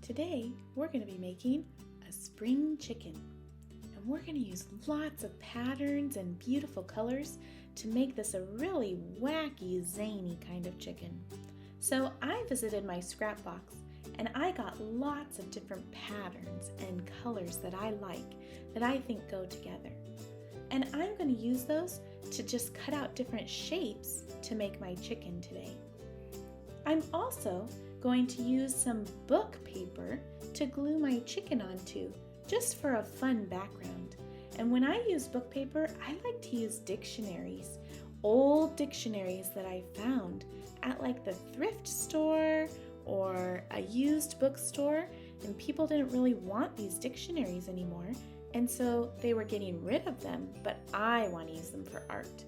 Today, we're going to be making a spring chicken. And we're going to use lots of patterns and beautiful colors to make this a really wacky, zany kind of chicken. So I visited my scrap box and I got lots of different patterns and colors that I like, that I think go together. And I'm going to use those to just cut out different shapes to make my chicken today. I'm also going to use some book paper to glue my chicken onto, just for a fun background. And when I use book paper, I like to use dictionaries, old dictionaries that I found at like the thrift store or a used bookstore, and people didn't really want these dictionaries anymore, and so they were getting rid of them, but I want to use them for art.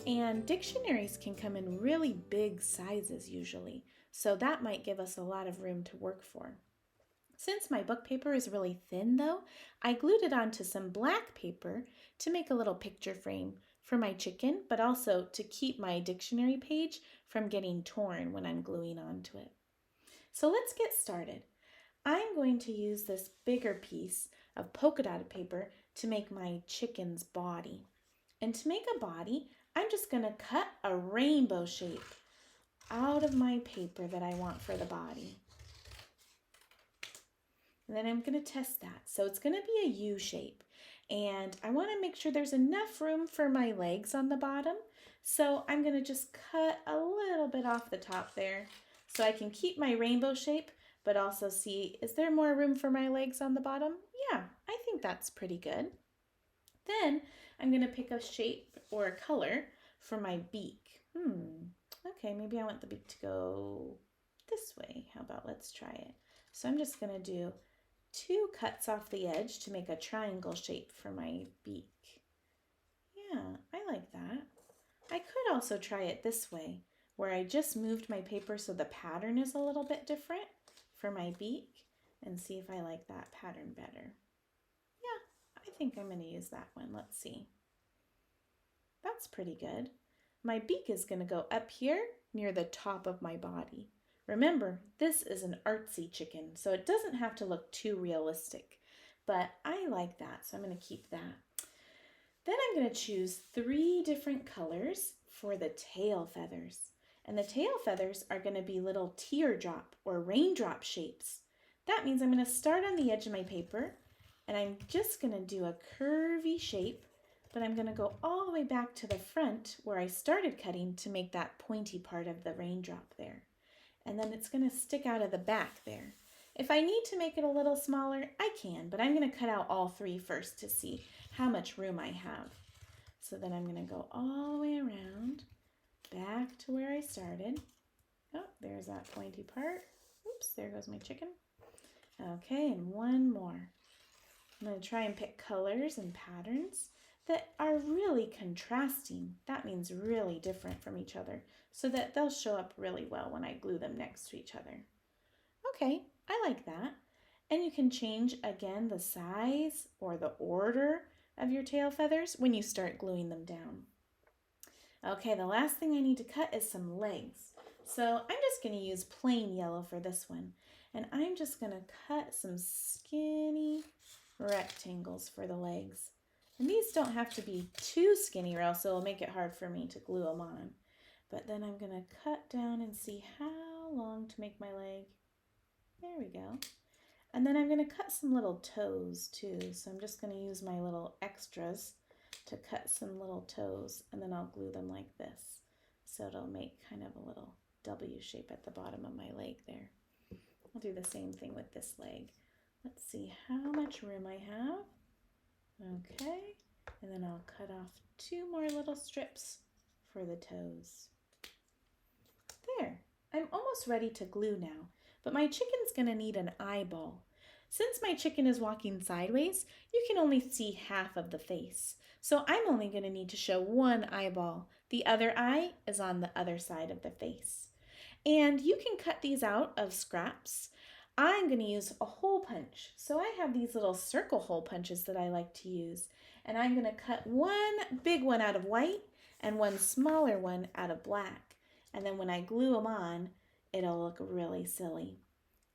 And dictionaries can come in really big sizes usually, so that might give us a lot of room to work for. Since my book paper is really thin though, I glued it onto some black paper to make a little picture frame for my chicken, but also to keep my dictionary page from getting torn when I'm gluing onto it. So let's get started. I'm going to use this bigger piece of polka dotted paper to make my chicken's body. And to make a body, I'm just going to cut a rainbow shape out of my paper that I want for the body. And then I'm going to test that. So it's going to be a U shape. And I want to make sure there's enough room for my legs on the bottom. So I'm going to just cut a little bit off the top there so I can keep my rainbow shape, but also see, is there more room for my legs on the bottom? Yeah, I think that's pretty good. Then I'm going to pick a shape or a color for my beak. Okay, maybe I want the beak to go this way. How about let's try it. So I'm just going to do 2 cuts off the edge to make a triangle shape for my beak. Yeah, I like that. I could also try it this way, where I just moved my paper so the pattern is a little bit different for my beak, and see if I like that pattern better. Yeah, I think I'm going to use that one. Let's see. That's pretty good. My beak is going to go up here near the top of my body. Remember, this is an artsy chicken, so it doesn't have to look too realistic, but I like that, so I'm going to keep that. Then I'm going to choose 3 different colors for the tail feathers. And the tail feathers are going to be little teardrop or raindrop shapes. That means I'm going to start on the edge of my paper, and I'm just going to do a curvy shape, but I'm going to go all the way back to the front where I started cutting to make that pointy part of the raindrop there. And then it's going to stick out of the back there. If I need to make it a little smaller, I can, but I'm going to cut out all 3 first to see how much room I have. So then I'm going to go all the way around, back to where I started. Oh, there's that pointy part. Oops, there goes my chicken. Okay, and one more. I'm going to try and pick colors and patterns that are really contrasting. That means really different from each other, so that they'll show up really well when I glue them next to each other. Okay, I like that. And you can change again the size or the order of your tail feathers when you start gluing them down. Okay, the last thing I need to cut is some legs. So I'm just going to use plain yellow for this one. And I'm just going to cut some skinny rectangles for the legs. And these don't have to be too skinny or else it'll make it hard for me to glue them on. But then I'm going to cut down and see how long to make my leg. There we go. And then I'm going to cut some little toes too. So I'm just going to use my little extras to cut some little toes, and then I'll glue them like this. So it'll make kind of a little W shape at the bottom of my leg there. I'll do the same thing with this leg. Let's see how much room I have. Okay, and then I'll cut off 2 more little strips for the toes. There, I'm almost ready to glue now, but my chicken's gonna need an eyeball. Since my chicken is walking sideways, you can only see half of the face. So I'm only gonna need to show 1 eyeball. The other eye is on the other side of the face. And you can cut these out of scraps. I'm going to use a hole punch. So I have these little circle hole punches that I like to use. And I'm going to cut 1 big one out of white and 1 smaller one out of black. And then when I glue them on, it'll look really silly.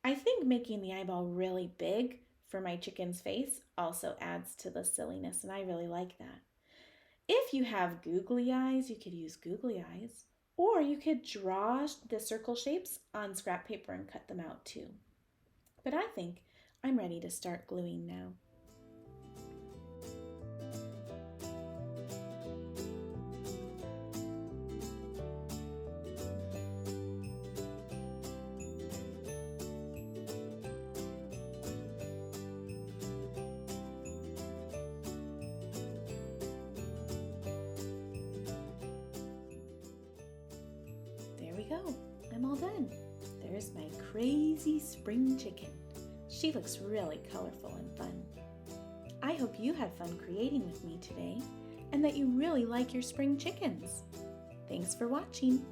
I think making the eyeball really big for my chicken's face also adds to the silliness, and I really like that. If you have googly eyes, you could use googly eyes, or you could draw the circle shapes on scrap paper and cut them out too. But I think I'm ready to start gluing now. There we go. I'm all done. There's my crazy spring chicken. She looks really colorful and fun. I hope you had fun creating with me today and that you really like your spring chickens. Thanks for watching.